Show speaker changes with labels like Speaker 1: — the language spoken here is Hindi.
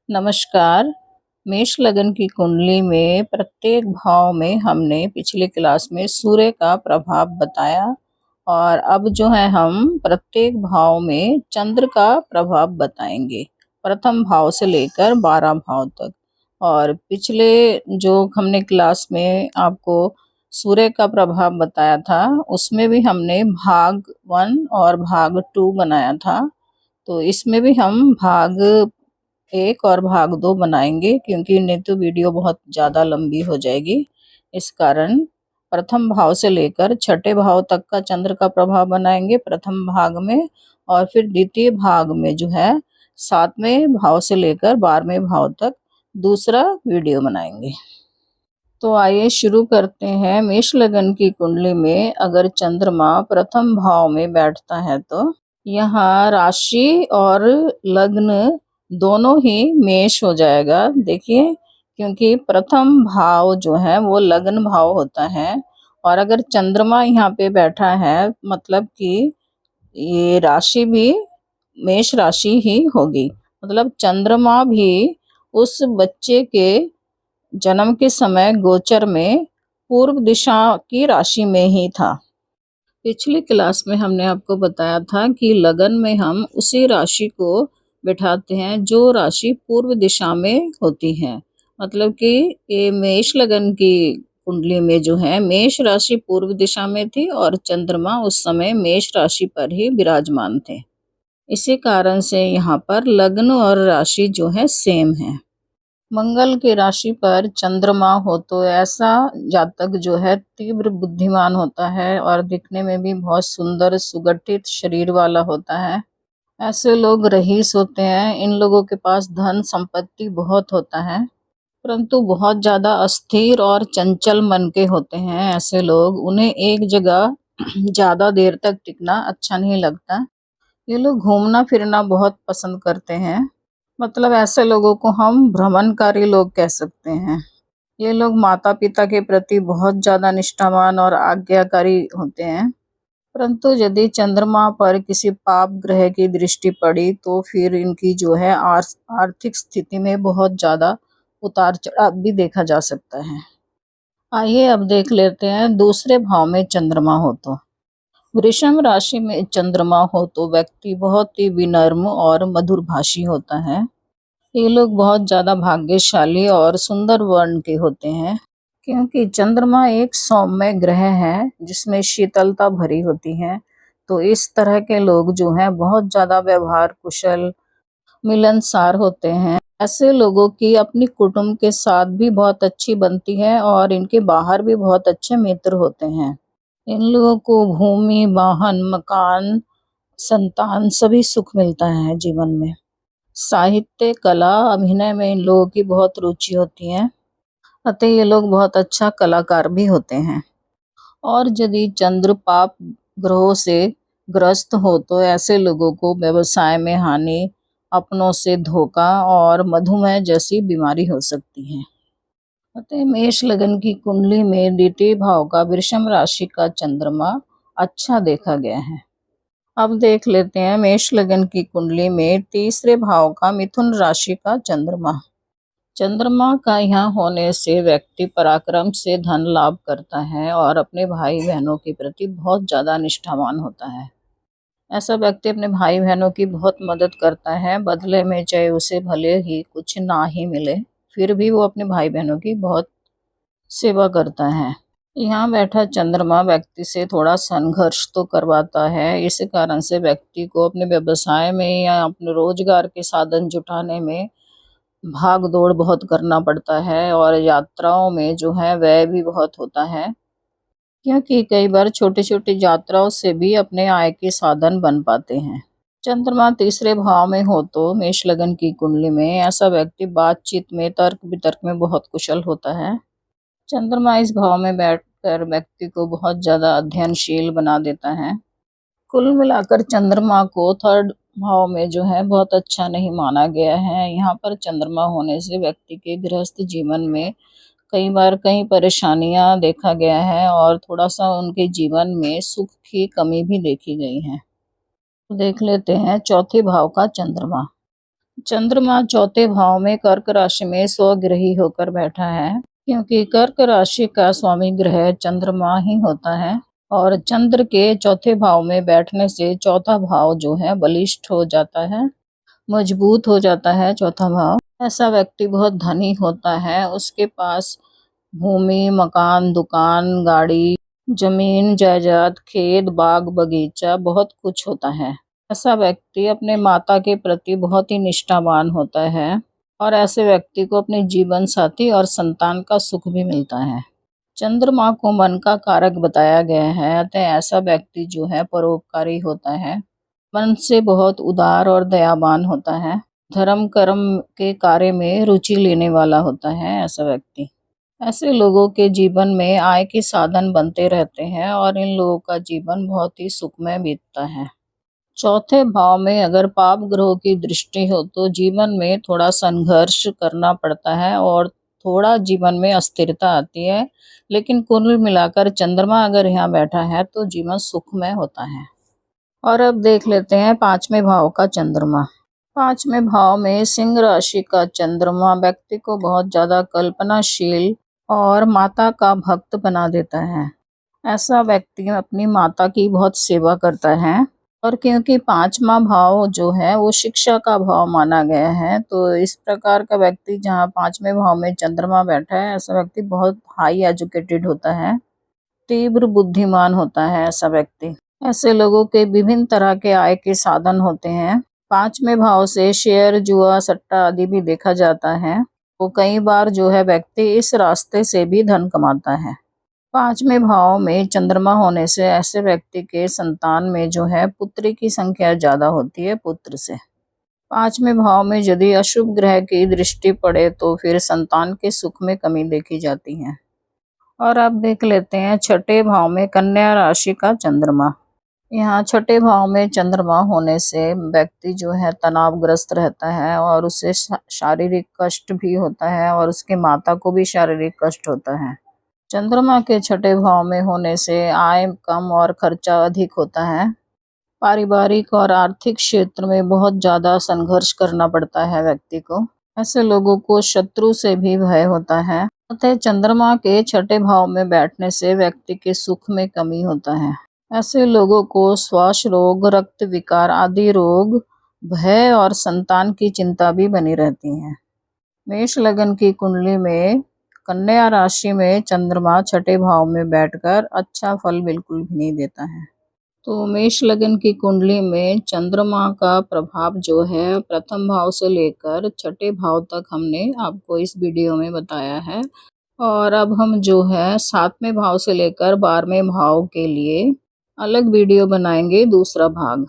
Speaker 1: नमस्कार। मेष लगन की कुंडली में प्रत्येक भाव में हमने पिछली क्लास में सूर्य का प्रभाव बताया और अब जो है हम प्रत्येक भाव में चंद्र का प्रभाव बताएंगे, प्रथम भाव से लेकर 12 भाव तक। और पिछले जो हमने क्लास में आपको सूर्य का प्रभाव बताया था उसमें भी हमने भाग 1 और भाग 2 बनाया था। तो इसमें भी हम भाग 1 और भाग 2 बनाएंगे क्योंकि नहीं तो वीडियो बहुत ज़्यादा लंबी हो जाएगी। इस कारण प्रथम भाव से लेकर छठे भाव तक का चंद्र का प्रभाव बनाएंगे प्रथम भाग में, और फिर द्वितीय भाग में जो है 7वें भाव से लेकर 12वें भाव तक दूसरा वीडियो बनाएंगे। तो आइए शुरू करते हैं। मेष लगन की कुंडली में अगर चंद्रमा प्रथम भाव में बैठता है तो यहाँ राशि और लग्न दोनों ही मेष हो जाएगा। देखिए, क्योंकि प्रथम भाव जो है वो लग्न भाव होता है और अगर चंद्रमा यहाँ पे बैठा है मतलब कि ये राशि भी मेष राशि ही होगी। मतलब चंद्रमा भी उस बच्चे के जन्म के समय गोचर में पूर्व दिशा की राशि में ही था। पिछली क्लास में हमने आपको बताया था कि लगन में हम उसी राशि को बिठाते हैं जो राशि पूर्व दिशा में होती है। मतलब कि ये मेष लगन की कुंडली में जो है मेष राशि पूर्व दिशा में थी और चंद्रमा उस समय मेष राशि पर ही विराजमान थे। इसी कारण से यहाँ पर लग्न और राशि जो है सेम है। मंगल की राशि पर चंद्रमा हो तो ऐसा जातक जो है तीव्र बुद्धिमान होता है और दिखने में भी बहुत सुंदर सुगठित शरीर वाला होता है। ऐसे लोग रईस होते हैं। इन लोगों के पास धन संपत्ति बहुत होता है, परंतु बहुत ज्यादा अस्थिर और चंचल मन के होते हैं। ऐसे लोग, उन्हें एक जगह ज्यादा देर तक टिकना अच्छा नहीं लगता। ये लोग घूमना फिरना बहुत पसंद करते हैं। मतलब ऐसे लोगों को हम भ्रमणकारी लोग कह सकते हैं। ये लोग माता पिता के प्रति बहुत ज्यादा निष्ठावान और आज्ञाकारी होते हैं। परंतु यदि चंद्रमा पर किसी पाप ग्रह की दृष्टि पड़ी तो फिर इनकी जो है आर्थिक स्थिति में बहुत ज्यादा उतार चढ़ाव भी देखा जा सकता है। आइए अब देख लेते हैं दूसरे भाव में चंद्रमा हो तो। वृषभ राशि में चंद्रमा हो तो व्यक्ति बहुत ही विनम्र और मधुरभाषी होता है। ये लोग बहुत ज्यादा भाग्यशाली और सुंदर वर्ण के होते हैं क्योंकि चंद्रमा एक सौम्य ग्रह है जिसमें शीतलता भरी होती है। तो इस तरह के लोग जो हैं बहुत ज्यादा व्यवहार कुशल, मिलनसार होते हैं। ऐसे लोगों की अपनी कुटुंब के साथ भी बहुत अच्छी बनती है और इनके बाहर भी बहुत अच्छे मित्र होते हैं। इन लोगों को भूमि, वाहन, मकान, संतान सभी सुख मिलता है जीवन में। साहित्य, कला, अभिनय में इन लोगों की बहुत रुचि होती है, अतः ये लोग बहुत अच्छा कलाकार भी होते हैं। और यदि चंद्र पाप ग्रहों से ग्रस्त हो तो ऐसे लोगों को व्यवसाय में हानि, अपनों से धोखा और मधुमेह जैसी बीमारी हो सकती है। अतः मेष लगन की कुंडली में द्वितीय भाव का वृषभ राशि का चंद्रमा अच्छा देखा गया है। अब देख लेते हैं मेष लगन की कुंडली में तीसरे भाव का मिथुन राशि का चंद्रमा। चंद्रमा का यहाँ होने से व्यक्ति पराक्रम से धन लाभ करता है और अपने भाई बहनों के प्रति बहुत ज्यादा निष्ठावान होता है। ऐसा व्यक्ति अपने भाई बहनों की बहुत मदद करता है, बदले में चाहे उसे भले ही कुछ ना ही मिले फिर भी वो अपने भाई बहनों की बहुत सेवा करता है। यहाँ बैठा चंद्रमा व्यक्ति से थोड़ा संघर्ष तो करवाता है। इस कारण से व्यक्ति को अपने व्यवसाय में या अपने रोजगार के साधन जुटाने में भाग दौड़ बहुत करना पड़ता है और यात्राओं में जो है व्यय भी बहुत होता है क्योंकि कई बार छोटी छोटी यात्राओं से भी अपने आय के साधन बन पाते हैं। चंद्रमा तीसरे भाव में हो तो मेष लगन की कुंडली में ऐसा व्यक्ति बातचीत में, तर्क वितर्क में बहुत कुशल होता है। चंद्रमा इस भाव में बैठकर व्यक्ति को बहुत ज्यादा अध्ययनशील बना देता है। कुल मिलाकर चंद्रमा को थर्ड भाव में जो है बहुत अच्छा नहीं माना गया है। यहाँ पर चंद्रमा होने से व्यक्ति के गृहस्थ जीवन में कई बार कई परेशानियां देखा गया है और थोड़ा सा उनके जीवन में सुख की कमी भी देखी गई है। देख लेते हैं चौथे भाव का चंद्रमा। चंद्रमा चौथे भाव में कर्क राशि में स्वगृही होकर बैठा है, क्योंकि कर्क राशि का स्वामी ग्रह चंद्रमा ही होता है। और चंद्र के चौथे भाव में बैठने से चौथा भाव जो है बलिष्ठ हो जाता है, मजबूत हो जाता है चौथा भाव। ऐसा व्यक्ति बहुत धनी होता है, उसके पास भूमि, मकान, दुकान, गाड़ी, जमीन जायदाद, खेत, बाग बगीचा बहुत कुछ होता है। ऐसा व्यक्ति अपने माता के प्रति बहुत ही निष्ठावान होता है, और ऐसे व्यक्ति को अपने जीवन साथी और संतान का सुख भी मिलता है। चंद्रमा को मन का कारक बताया गया है, अतः ऐसा व्यक्ति जो है परोपकारी होता है, मन से बहुत उदार और दयावान होता है, धर्म कर्म के कार्य में रुचि लेने वाला होता है ऐसा व्यक्ति। ऐसे लोगों के जीवन में आय के साधन बनते रहते हैं, और इन लोगों का जीवन बहुत ही सुखमय बीतता है। चौथे भाव में अगर पाप ग्रहों की दृष्टि हो तो जीवन में थोड़ा संघर्ष करना पड़ता है, और थोड़ा जीवन में अस्थिरता आती है, लेकिन कुल मिलाकर चंद्रमा अगर यहाँ बैठा है तो जीवन सुखमय होता है। और अब देख लेते हैं पांचवें भाव का चंद्रमा। पांचवें भाव में सिंह राशि का चंद्रमा व्यक्ति को बहुत ज्यादा कल्पनाशील और माता का भक्त बना देता है। ऐसा व्यक्ति अपनी माता की बहुत सेवा करता है, और क्योंकि पांचवा भाव जो है वो शिक्षा का भाव माना गया है, तो इस प्रकार का व्यक्ति जहाँ पांचवें भाव में चंद्रमा बैठा है, ऐसा व्यक्ति बहुत हाई एजुकेटेड होता है, तीव्र बुद्धिमान होता है ऐसा व्यक्ति। ऐसे लोगों के विभिन्न तरह के आय के साधन होते हैं। पांचवें भाव से शेयर, जुआ, सट्टा आदि भी देखा जाता है, तो कई बार जो है व्यक्ति इस रास्ते से भी धन कमाता है। पांचवें भाव में चंद्रमा होने से ऐसे व्यक्ति के संतान में जो है पुत्री की संख्या ज्यादा होती है, पुत्र से। पांचवें भाव में यदि अशुभ ग्रह की दृष्टि पड़े तो फिर संतान के सुख में कमी देखी जाती है। और अब देख लेते हैं छठे भाव में कन्या राशि का चंद्रमा। यहाँ छठे भाव में चंद्रमा होने से व्यक्ति जो है तनावग्रस्त रहता है, और उसे शारीरिक कष्ट भी होता है, और उसके माता को भी शारीरिक कष्ट होता है। चंद्रमा के छठे भाव में होने से आय कम और खर्चा अधिक होता है। पारिवारिक और आर्थिक क्षेत्र में बहुत ज्यादा संघर्ष करना पड़ता है व्यक्ति को। ऐसे लोगों को शत्रु से भी भय होता है। अतः चंद्रमा के छठे भाव में बैठने से व्यक्ति के सुख में कमी होता है। ऐसे लोगों को श्वास रोग, रक्त विकार आदि रोग, भय और संतान की चिंता भी बनी रहती है। मेष लगन की कुंडली में कन्या राशि में चंद्रमा छठे भाव में बैठकर अच्छा फल बिल्कुल भी नहीं देता है। तो मेष लगन की कुंडली में चंद्रमा का प्रभाव जो है प्रथम भाव से लेकर छठे भाव तक हमने आपको इस वीडियो में बताया है। और अब हम जो है सातवें भाव से लेकर 12वें भाव के लिए अलग वीडियो बनाएंगे, दूसरा भाग।